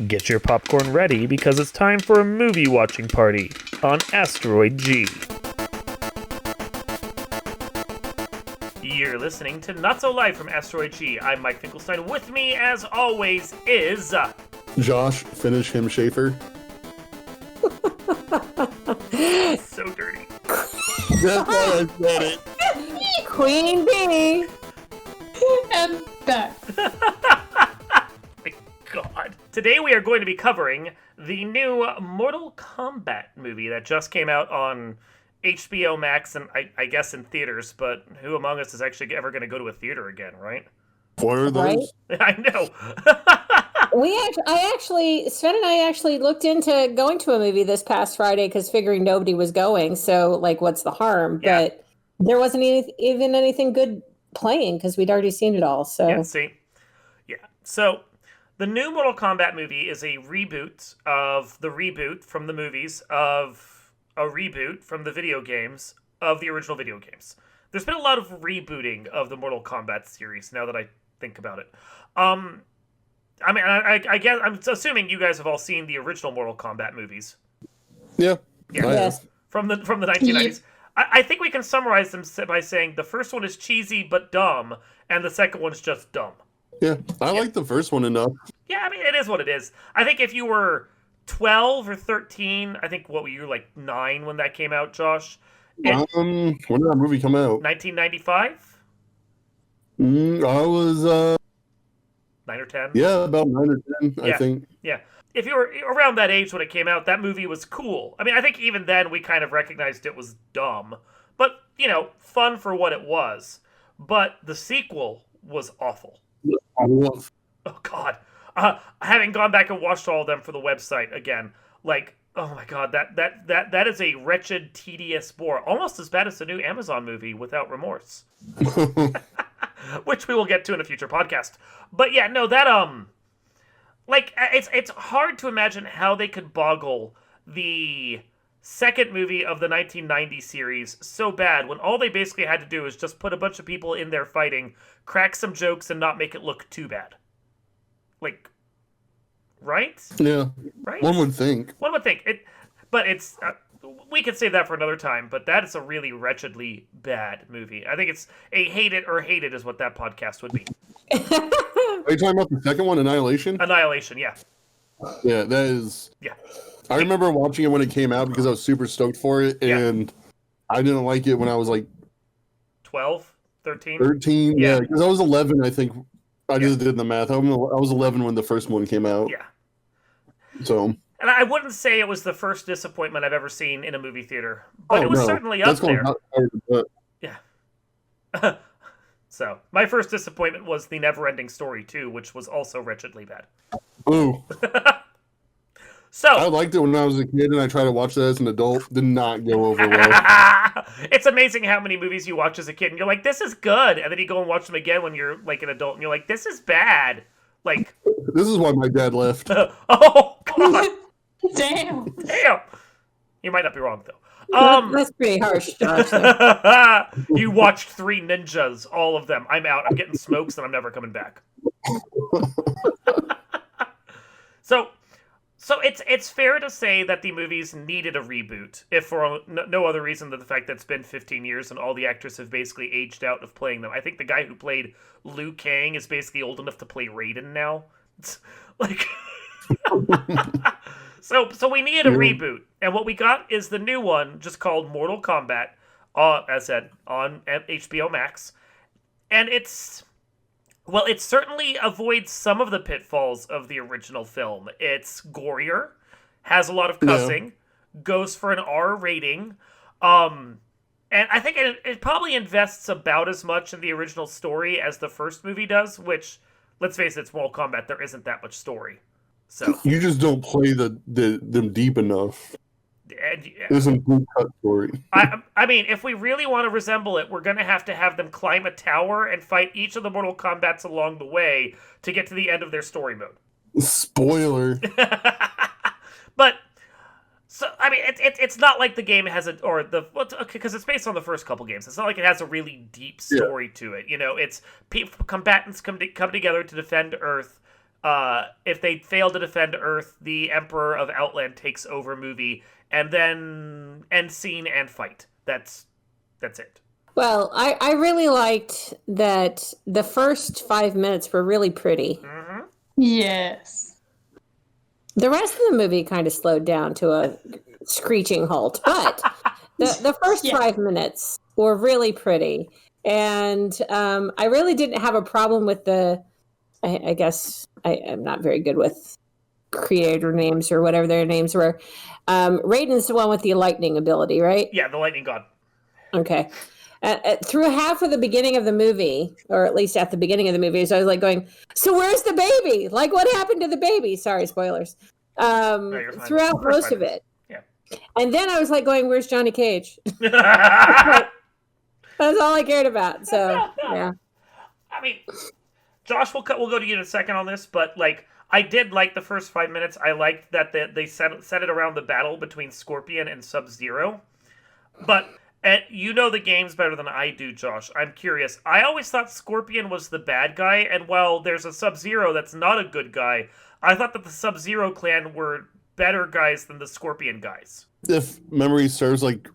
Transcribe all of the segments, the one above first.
Get your popcorn ready because it's time for a movie watching party on Asteroid G. You're listening to Not So Live from Asteroid G. I'm Mike Finkelstein. With me, as always, is... Josh, finish him, Schaefer. So dirty. That's why I said it. Queen Bee. And back. My God. Today we are going to be covering the new Mortal Kombat movie that just came out on HBO Max and I guess in theaters, but who among us is actually ever going to go to a theater again, right? What are those? Right? I know. Sven and I actually looked into going to a movie this past Friday because figuring nobody was going. So, like, what's the harm? Yeah. But there wasn't even anything good playing because we'd already seen it all. So, Yeah, see? Yeah. So, the new Mortal Kombat movie is a reboot of the reboot from the movies, of a reboot from the video games, of the original video games. There's been a lot of rebooting of the Mortal Kombat series, now that I think about it. I mean, I guess I'm assuming you guys have all seen the original Mortal Kombat movies. Yeah. Yeah. yes. From the 1990s. I think we can summarize them by saying the first one is cheesy but dumb, and the second one's just dumb. Yeah. I like the first one enough. Yeah, I mean, it is what it is. I think if you were 12 or 13, I think, what were you, like 9 when that came out, Josh? When did that movie come out? 1995? I was, 9 or 10? yeah, about 9 or 10, Yeah. I think. Yeah. If you were around that age when it came out, that movie was cool. I mean, I think even then we kind of recognized it was dumb. But, fun for what it was. But the sequel was awful. I love. Oh, God. Having gone back and watched all of them for the website again, like, oh my God, that is a wretched, tedious bore. Almost as bad as the new Amazon movie, Without Remorse. Which we will get to in a future podcast. But yeah, no, that, it's hard to imagine how they could boggle the second movie of the 1990 series so bad when all they basically had to do is just put a bunch of people in there fighting, crack some jokes, and not make it look too bad. Like, right? Yeah. Right? One would think. One would think. But it's... we could save that for another time, but that is a really wretchedly bad movie. I think it's a hate it or hate it is what that podcast would be. Are you talking about the second one, Annihilation? Annihilation, yeah. Yeah, that is... Yeah. I remember watching it when it came out because I was super stoked for it, Yeah. and I didn't like it when I was like 12? 13? 13. Yeah. Yeah, because I was 11, I think. I just did the math. I was 11 when the first one came out. Yeah. So... And I wouldn't say it was the first disappointment I've ever seen in a movie theater, but it was certainly up there. Yeah. So, my first disappointment was The Neverending Story 2, which was also wretchedly bad. Ooh. So, I liked it when I was a kid, and I tried to watch that as an adult. Did not go over well. it's amazing how many movies you watch as a kid, and you're like, this is good, and then you go and watch them again when you're like an adult, and you're like, this is bad. Like, This is why my dad left. oh, God. Damn. Damn. You might not be wrong, though. That's pretty harsh, Josh. You watched 3 Ninjas, all of them. I'm out. I'm getting smokes, and I'm never coming back. So it's fair to say that the movies needed a reboot, if for no other reason than the fact that it's been 15 years and all the actors have basically aged out of playing them. I think the guy who played Liu Kang is basically old enough to play Raiden now. It's like... So we needed a reboot, and what we got is the new one, just called Mortal Kombat, as I said, on HBO Max, and it certainly avoids some of the pitfalls of the original film. It's gorier, has a lot of cussing, goes for an R rating, and I think it probably invests about as much in the original story as the first movie does, which, let's face it, it's Mortal Kombat, there isn't that much story. So You just don't play them deep enough. There's some deep cut story. I mean, if we really want to resemble it, we're going to have them climb a tower and fight each of the Mortal Kombats along the way to get to the end of their story mode. Spoiler. But, so, I mean, it's not like the game has because it's based on the first couple games. It's not like it has a really deep story to it. It's combatants come together to defend Earth if they fail to defend Earth, the Emperor of Outland takes over movie, and then end scene and fight. That's it. Well, I really liked that the first 5 minutes were really pretty. Mm-hmm. Yes. The rest of the movie kind of slowed down to a screeching halt, but the first 5 minutes were really pretty. And I really didn't have a problem with I guess I'm not very good with creator names or whatever their names were. Raiden's the one with the lightning ability, right? Yeah, the lightning god. Okay. Through half of the beginning of the movie, or at least at the beginning of the movie, so I was like going, so where's the baby? Like, what happened to the baby? Sorry, spoilers. Throughout most of it. Yeah. And then I was like going, where's Johnny Cage? That's all I cared about. So, yeah. I mean, Josh, we'll go to you in a second on this, but like, I did like the first 5 minutes. I liked that they set it around the battle between Scorpion and Sub-Zero. But you know the games better than I do, Josh. I'm curious. I always thought Scorpion was the bad guy, and while there's a Sub-Zero that's not a good guy, I thought that the Sub-Zero clan were better guys than the Scorpion guys. If memory serves, like,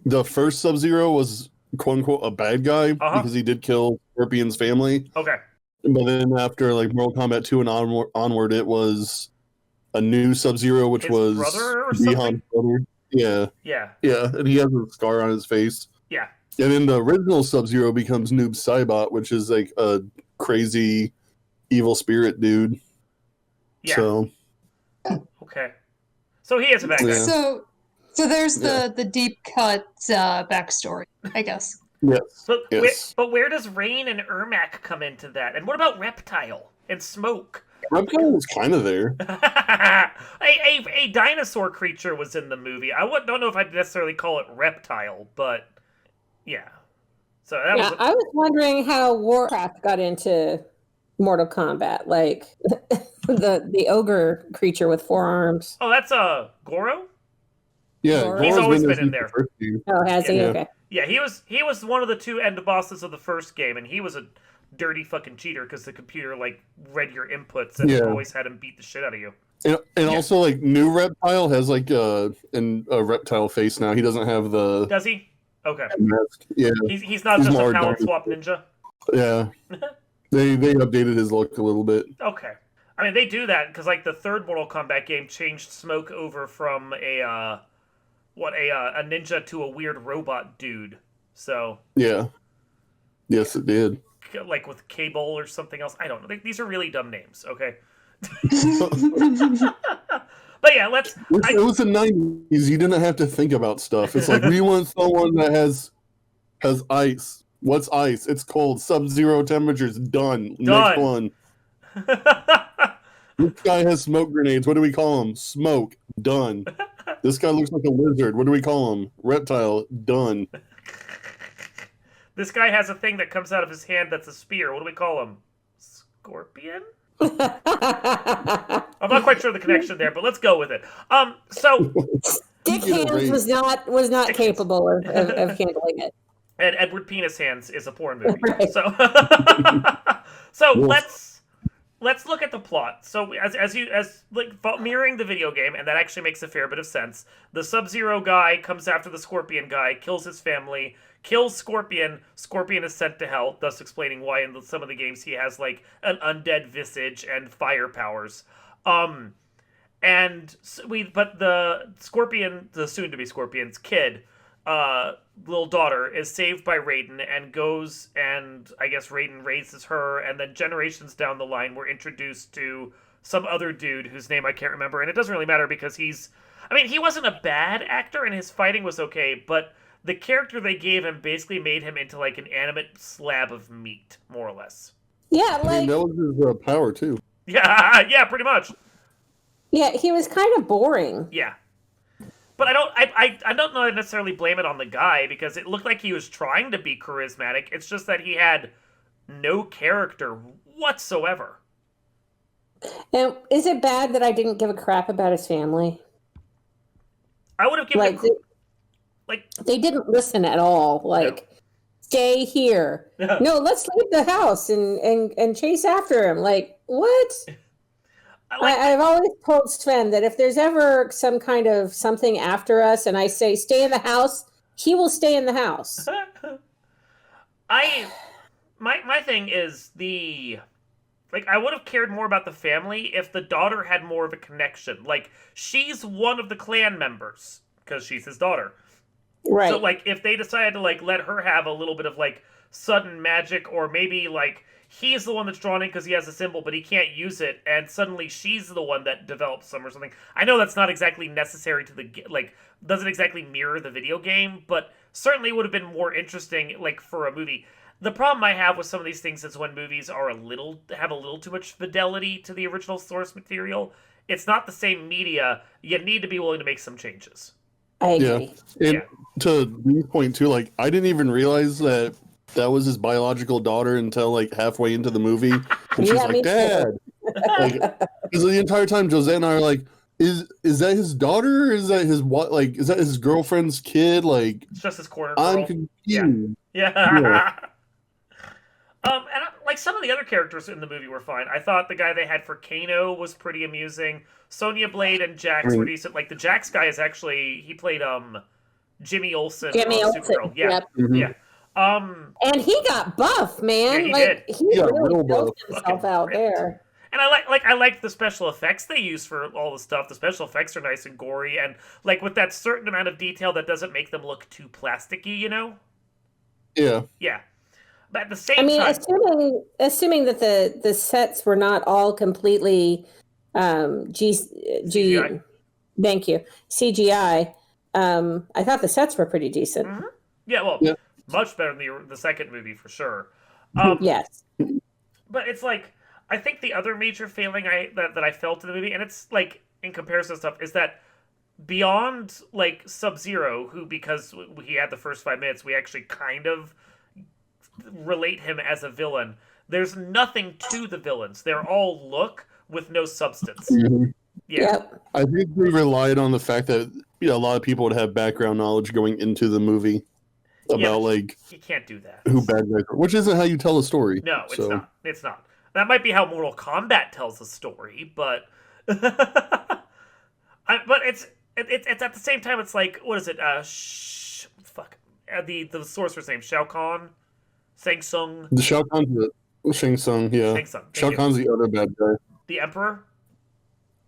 the first Sub-Zero was, quote-unquote, a bad guy because he did kill Scorpion's family. Okay. But then after, like, Mortal Kombat 2 and onward, it was a new Sub-Zero, which His was brother or something? Bihan's brother. Yeah. Yeah. Yeah, and he has a scar on his face. Yeah. And then the original Sub-Zero becomes Noob Saibot, which is like a crazy evil spirit dude. Yeah. So. Okay. So he is a bad guy. Yeah. So there's the deep cut backstory, I guess. Yes. But, yes. where does Rain and Ermac come into that? And what about Reptile and Smoke? Reptile was kind of there. a dinosaur creature was in the movie. I don't know if I'd necessarily call it Reptile, but yeah. So that was. I was wondering how Warcraft got into Mortal Kombat, like the ogre creature with 4 arms. Oh, that's Goro. Yeah, Goro? He's Goro's always been been in there. Oh, has he? Yeah. Okay. Yeah, he was one of the 2 end bosses of the first game, and he was a dirty fucking cheater because the computer like read your inputs and always had him beat the shit out of you. And also, like, new Reptile has like a reptile face now. He doesn't have the Does he? Okay. mask. Yeah, He's not just a more palette dark. swap ninja. yeah. They updated his look a little bit. Okay. I mean, they do that because like the third Mortal Kombat game changed Smoke over from a ninja to a weird robot dude. So Yeah. Yes, it did. like with Cable or something else. I don't know. These are really dumb names. Okay. But yeah, It was the 90s. You didn't have to think about stuff. It's like, we want someone that has ice. What's ice? It's cold. Sub-zero temperatures. Done. Next one. This guy has smoke grenades. What do we call him? Smoke. Done. This guy looks like a lizard. What do we call him? Reptile. Done. This guy has a thing that comes out of his hand that's a spear. What do we call him? Scorpion? I'm not quite sure the connection there, but let's go with it. So Dick Hands was not capable of handling it. And Edward Penis Hands is a porn movie. Right. So let's look at the plot. So as mirroring the video game, and that actually makes a fair bit of sense. The Sub-Zero guy comes after the Scorpion guy, kills his family, kills Scorpion. Scorpion is sent to hell, thus explaining why in some of the games he has like an undead visage and fire powers. But the Scorpion, the soon-to-be Scorpion's kid, little daughter, is saved by Raiden and goes, and I guess Raiden raises her, and then generations down the line we're introduced to some other dude whose name I can't remember, and it doesn't really matter because he wasn't a bad actor and his fighting was okay, but the character they gave him basically made him into like an animate slab of meat, more or less. Yeah, I mean, that was his power too. Yeah, pretty much. Yeah, he was kind of boring. Yeah. But I don't know necessarily blame it on the guy because it looked like he was trying to be charismatic. It's just that he had no character whatsoever. And is it bad that I didn't give a crap about his family? I would have given they didn't listen at all. Like, stay here. No, let's leave the house and chase after him. Like, What? Like, I've always told Sven that if there's ever some kind of something after us and I say stay in the house, he will stay in the house. my thing is I would have cared more about the family if the daughter had more of a connection. Like, she's one of the clan members because she's his daughter. Right. So, like, if they decided to, like, let her have a little bit of, like, sudden magic, or maybe, like, he's the one that's drawn in because he has a symbol, but he can't use it, and suddenly she's the one that develops them or something. I know that's not exactly necessary to the, like, doesn't exactly mirror the video game, but certainly would have been more interesting, like, for a movie. The problem I have with some of these things is when movies are have a little too much fidelity to the original source material. It's not the same media. You need to be willing to make some changes. I agree. Yeah. And to Lee's point too, like, I didn't even realize that was his biological daughter until like halfway into the movie. And she's like, Dad. Like, because the entire time Jose and I are like, is that his daughter? Is that his what? Like, is that his girlfriend's kid? Like, it's just his corner girl. I'm confused. Yeah. And like some of the other characters in the movie were fine. I thought the guy they had for Kano was pretty amusing. Sonya Blade and Jax were decent. Like the Jax guy is actually he played Jimmy Olsen on Supergirl. Yeah, yep. Yeah. And he got buff, man. Yeah, he really built himself out there. And I liked the special effects they used for all the stuff. The special effects are nice and gory, and like with that certain amount of detail that doesn't make them look too plasticky, you know? Yeah. Yeah. But at the same time, assuming that the sets were not all completely CGI. Thank you, CGI. I thought the sets were pretty decent. Mm-hmm. Yeah, well, much better than the second movie for sure. Yes, but it's like I think the other major failing that I felt in the movie, and it's like in comparison to stuff, is that beyond like Sub-Zero, who because he had the first 5 minutes, we actually kind of relate him as a villain. There's nothing to the villains. They're all look with no substance. Mm-hmm. Yeah. Yep. I think we relied on the fact that a lot of people would have background knowledge going into the movie about like you can't do that. Who bad guys are, which isn't how you tell a story. No, it's not. It's not. That might be how Mortal Kombat tells a story, but but it's at the same time. It's like, what is it? The sorcerer's name, Shao Kahn. Shang Tsung. The Shao Kahn's the Shang Tsung, yeah. Shang Tsung. Shao Kahn's the other bad guy. The Emperor?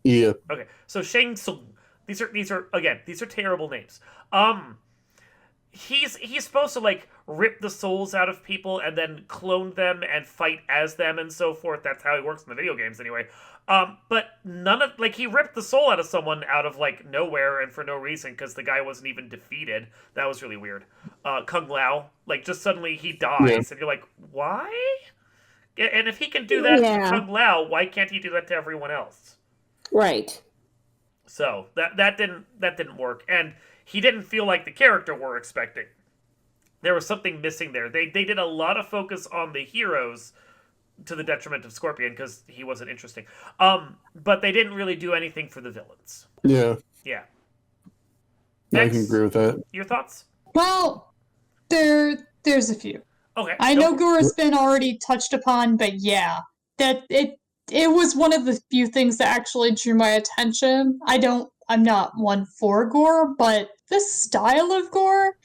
Yeah. Okay. So Shang Tsung. These are terrible names. He's supposed to like rip the souls out of people and then clone them and fight as them and so forth. That's how he works in the video games anyway. But none of he ripped the soul out of someone out of like nowhere and for no reason because the guy wasn't even defeated. That was really weird. Kung Lao, like just suddenly he dies and you're like, why? And if he can do that to Kung Lao, why can't he do that to everyone else? Right. So that didn't work, and he didn't feel like the character we're expecting. There was something missing there. They did a lot of focus on the heroes to the detriment of Scorpion because he wasn't interesting. But they didn't really do anything for the villains. Yeah. Yeah. I can agree with that. Your thoughts? Well, there's a few. Okay. I know Gora's been already touched upon, but yeah, that it was one of the few things that actually drew my attention. I'm not one for gore, but this style of gore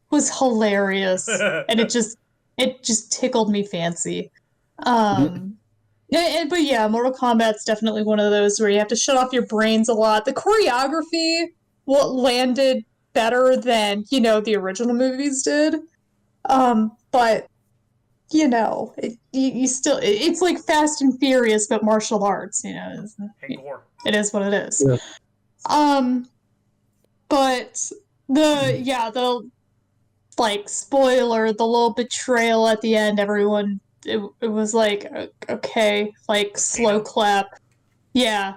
was hilarious, and it just tickled me fancy. But yeah, Mortal Kombat's definitely one of those where you have to shut off your brains a lot. The choreography, what landed better than the original movies did. But you still it's like Fast and Furious but martial arts. And gore. It is what it is. Yeah. But the like spoiler, the little betrayal at the end, everyone it was like okay, like slow clap. Yeah.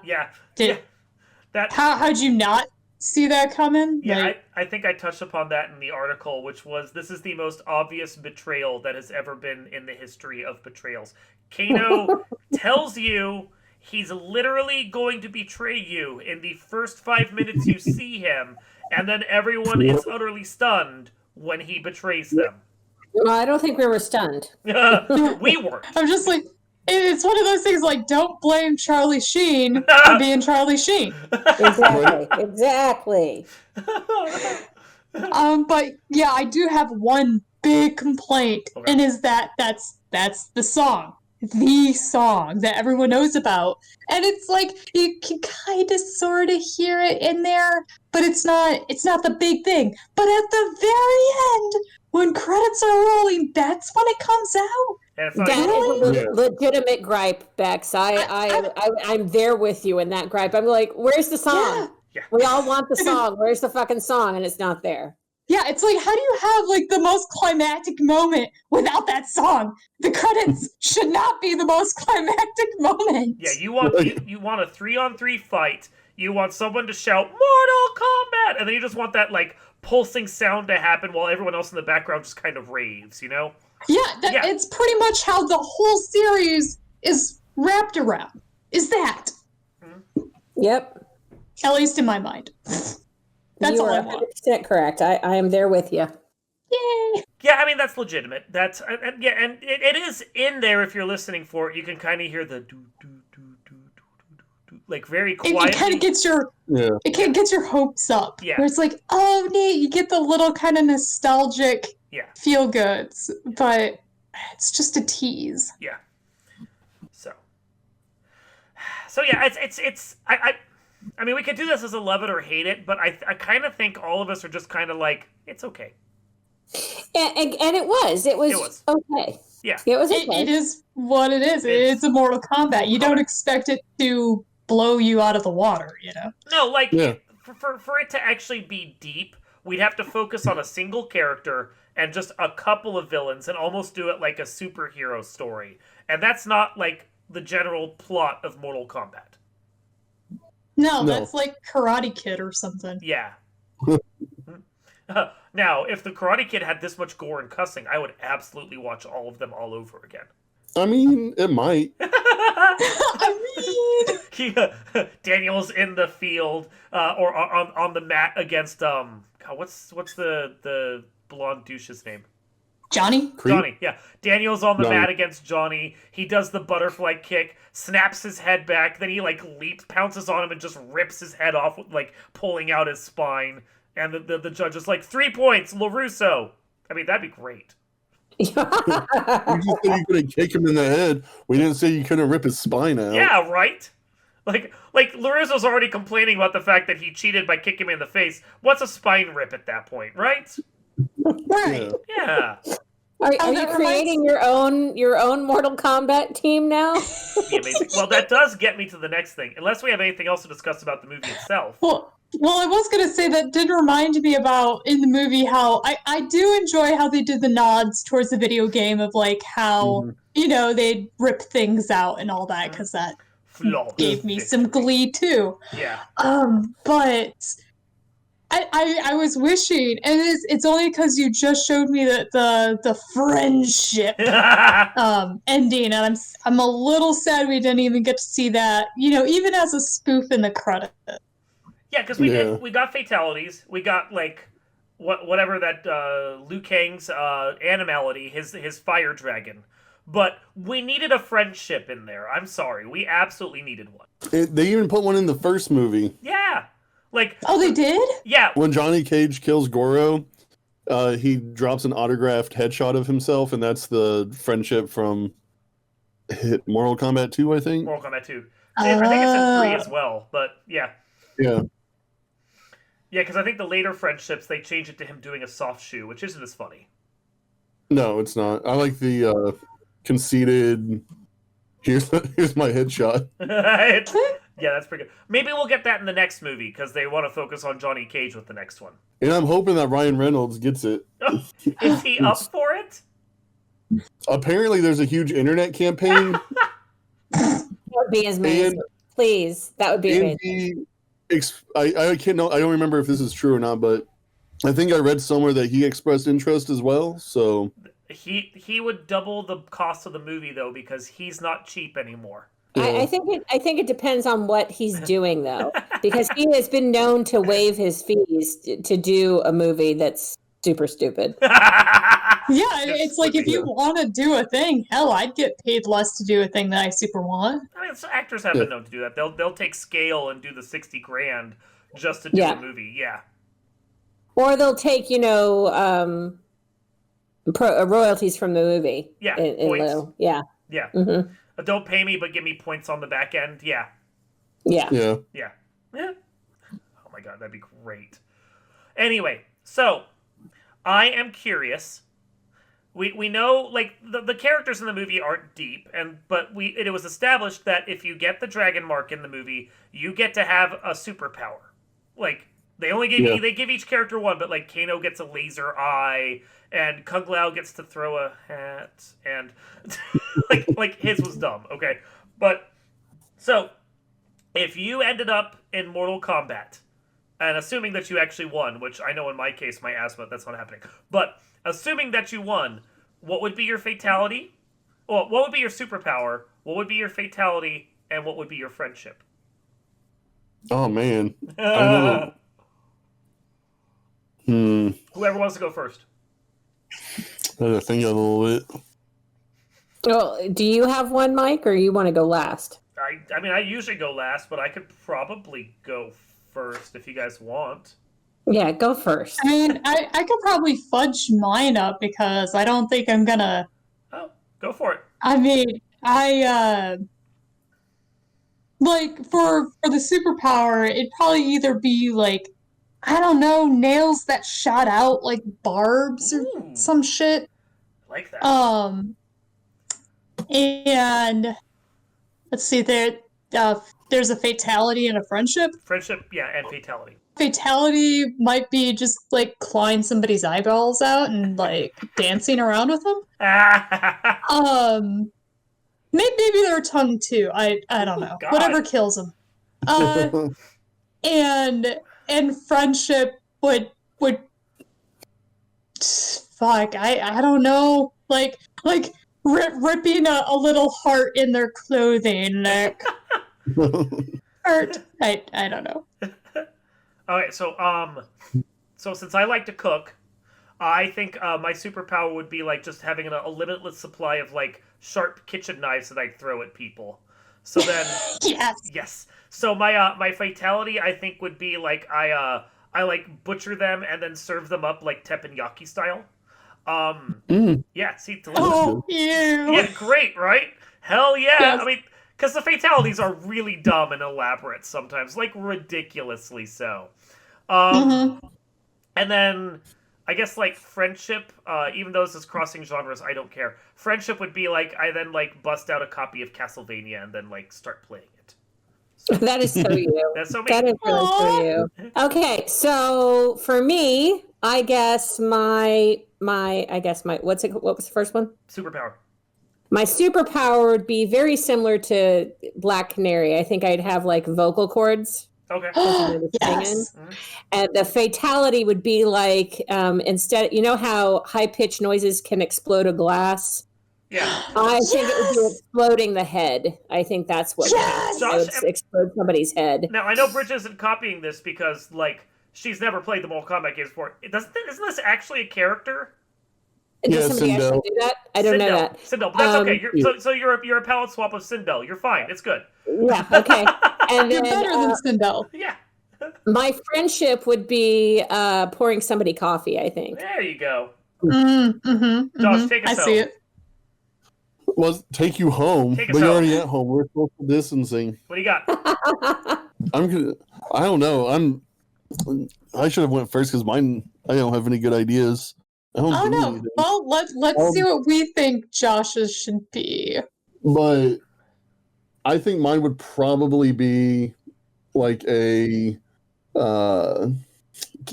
How'd you not see that coming? Yeah, I think I touched upon that in the article, which was this is the most obvious betrayal that has ever been in the history of betrayals. Kano tells you he's literally going to betray you in the first 5 minutes you see him, and then everyone is utterly stunned when he betrays them. Well, I don't think we were stunned. We weren't. I'm just like, it's one of those things like, don't blame Charlie Sheen for being Charlie Sheen. Exactly. But yeah, I do have one big complaint, and is that's the song. The song that everyone knows about. And it's like you can kind of sort of hear it in there, but it's not the big thing. But at the very end, when credits are rolling, that's when it comes out. That is a legitimate gripe, Bex. I'm there with you in that gripe. I'm like, where's the song? Yeah. We all want the song. Where's the fucking song? And it's not there. Yeah, it's like, how do you have like the most climactic moment without that song? The credits should not be the most climactic moment. Yeah, you want a 3-on-3 fight. You want someone to shout Mortal Kombat, and then you just want that like pulsing sound to happen while everyone else in the background just kind of raves, you know? Yeah, it's pretty much how the whole series is wrapped around. Is that? Mm-hmm. Yep. At least in my mind. That's you all are I want. 100% correct. I am there with you. Yay! Yeah, I mean that's legitimate. That's and it is in there if you're listening for it. You can kind of hear the do do do do do like very quietly. It kind of gets your hopes up. Yeah. Where it's like, oh neat, you get the little kind of nostalgic feel goods, but it's just a tease. Yeah. So yeah, it's I mean, we could do this as a love it or hate it, but I kind of think all of us are just kind of like, it's okay. And it was okay. Yeah. It was okay. It is what it is. It's a Mortal Kombat. You don't expect it to blow you out of the water, you know? No, like, for it to actually be deep, we'd have to focus on a single character and just a couple of villains and almost do it like a superhero story. And that's not, like, the general plot of Mortal Kombat. No, that's like Karate Kid or something. Yeah. Now, if the Karate Kid had this much gore and cussing, I would absolutely watch all of them all over again. I mean, it might. Daniel's in the field, or on the mat against what's the blonde douche's name? Johnny? Johnny, yeah. Daniel's on the mat against Johnny. He does the butterfly kick, snaps his head back, then he like leaps, pounces on him, and just rips his head off, like pulling out his spine. And the judge is like, 3 points, LaRusso. I mean, that'd be great. We just said you couldn't kick him in the head. We didn't say you couldn't rip his spine out. Yeah, right? Like LaRusso's already complaining about the fact that he cheated by kicking him in the face. What's a spine rip at that point, right? Right. Yeah. Are you creating your own Mortal Kombat team now? Amazing. Well, that does get me to the next thing. Unless we have anything else to discuss about the movie itself. Well, I was going to say that did remind me about in the movie how I do enjoy how they did the nods towards the video game of like how, you know, they'd rip things out and all that because that gave me some glee too. Yeah. But I was wishing, and it's only because you just showed me the friendship ending, and I'm a little sad we didn't even get to see that, you know, even as a spoof in the credits. Yeah, because we got Fatalities, we got like whatever that Liu Kang's animality, his fire dragon, but we needed a friendship in there. I'm sorry, we absolutely needed one. They even put one in the first movie. Yeah. Like, oh, they did? Yeah. When Johnny Cage kills Goro, he drops an autographed headshot of himself, and that's the friendship from Mortal Kombat 2, I think. Mortal Kombat 2. I think it's in 3 as well, but yeah. Yeah. Yeah, because I think the later friendships, they change it to him doing a soft shoe, which isn't as funny. No, it's not. I like the conceited, here's my headshot. Yeah, that's pretty good. Maybe we'll get that in the next movie, because they want to focus on Johnny Cage with the next one. And I'm hoping that Ryan Reynolds gets it. Is he up for it? Apparently there's a huge internet campaign. That would be amazing. Please, that would be amazing. I don't remember if this is true or not, but I think I read somewhere that he expressed interest as well. So he would double the cost of the movie though, because he's not cheap anymore. Yeah. I think it depends on what he's doing though, because he has been known to waive his fees to do a movie that's super stupid. Yeah, it's like if you want to do a thing, hell, I'd get paid less to do a thing that I super want. I mean, so actors have been known to do that. They'll take scale and do the 60 grand just to do a movie. Yeah. Or they'll take, royalties from the movie. Yeah, in points. lieu. Yeah. Yeah. Mm-hmm. Don't pay me, but give me points on the back end. Yeah. Yeah. Yeah. Yeah. Yeah. Oh my god, that'd be great. Anyway, so I am curious. We know, like, the characters in the movie aren't deep, but it was established that if you get the dragon mark in the movie, you get to have a superpower. Like, they only give they give each character one, but like Kano gets a laser eye, and Kung Lao gets to throw a hat, and like his was dumb, okay? But so if you ended up in Mortal Kombat, and assuming that you actually won, which I know in my case, my asthma, that's not happening. But assuming that you won, what would be your fatality? Well, what would be your superpower? What would be your fatality? And what would be your friendship? Oh, man. I know. Whoever wants to go first. I gotta think a little bit. Well, do you have one, Mike, or you want to go last? I mean, I usually go last, but I could probably go first if you guys want. Yeah, go first. I mean, I could probably fudge mine up because I don't think I'm gonna. Oh, go for it. I mean, like for the superpower, it'd probably either be like, I don't know, nails that shot out like barbs or some shit. I like that. And let's see, there's a fatality and a friendship. Friendship, yeah, and fatality. Fatality might be just like clawing somebody's eyeballs out and like dancing around with them. Maybe their tongue too. I don't know. God. Whatever kills them. And friendship would fuck. I don't know. Like ripping a little heart in their clothing. Like, hurt. I don't know. Okay, so since I like to cook, I think my superpower would be like just having a limitless supply of like sharp kitchen knives that I throw at people. So then, yes. So my fatality I think would be like I like butcher them and then serve them up like teppanyaki style. Yeah, see, delicious. Oh, ew. Yeah, great, right? Hell yeah! Yes. I mean, because the fatalities are really dumb and elaborate sometimes, like ridiculously so. And then I guess like friendship, even though this is crossing genres, I don't care. Friendship would be like I then like bust out a copy of Castlevania and then like start playing it. So, that is so you. that's so me. That is really so you. Okay, so for me, I guess what was the first one? Superpower. My superpower would be very similar to Black Canary. I think I'd have like vocal cords. Okay. Yes. And the fatality would be like instead, you know how high pitched noises can explode a glass? Yeah. I think it would be exploding the head. I think that's what would explode somebody's head. Now I know Bridge isn't copying this because like she's never played the Mortal Kombat games before. Isn't this actually a character? Does somebody actually do that? I don't know that. Sindel, but that's okay. So you're a palette swap of Sindel. You're fine. It's good. Yeah. Okay. And You're then, better than Sindel. Yeah. My friendship would be pouring somebody coffee. I think. There you go. Josh, take us I home. see it. Well, take you home. Take us But you're home. already at home. We're social distancing. What do you got? I don't know. I should have went first because mine. I don't have any good ideas. Oh no! Well, let's see what we think Josh's should be. But I think mine would probably be like a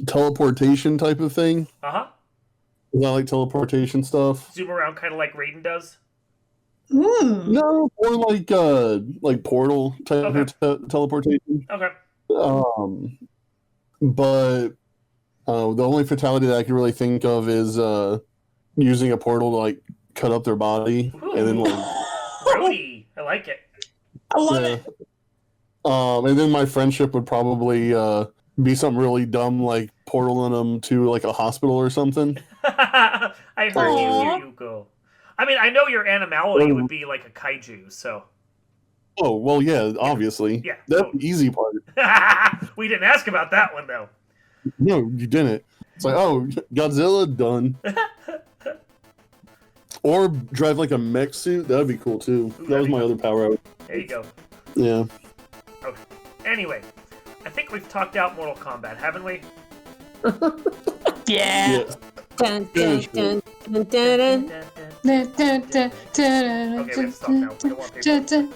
teleportation type of thing. I like teleportation stuff. Zoom around, kind of like Raiden does. No, more like portal type of teleportation. Okay. But the only fatality that I can really think of is using a portal to like cut up their body. Ooh. And then like Rudy, I like it. I love it. And then my friendship would probably be something really dumb, like portaling them to like a hospital or something. I heard Aww. you go. I mean, I know your animality would be like a kaiju, so. Oh well, yeah, obviously. Yeah, That's totally. the easy part. We didn't ask about that one though. No, you didn't. It's like, oh, Godzilla done. Or drive like a mech suit. That'd be cool too. Ooh, That was my other power. There you go. Yeah. Okay. Anyway, I think we've talked out Mortal Kombat, haven't we? Yeah. Yeah. Dun, dun, dun, dun, dun, dun. Okay, we have to stop now. We don't want people.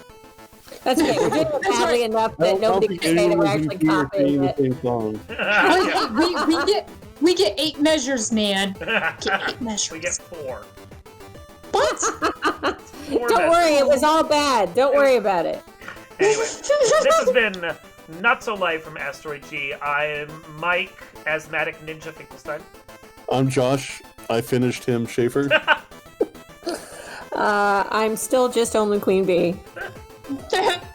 That's okay. We're doing it badly enough that nobody can say that we're actually copying it. Same song. We get 8 measures, man. Get 8 measures. We get 4. What? 4 Don't worry, it was all bad. Don't worry about it. Anyway, this has been Not So Live from Asteroid G. I'm Mike, Asthmatic Ninja Finkelstein. I'm Josh. I finished him, Schaefer. I'm still just only Queen Bee.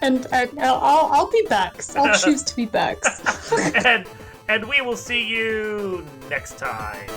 and I'll be Bex. I'll choose to be Bex. and we will see you next time.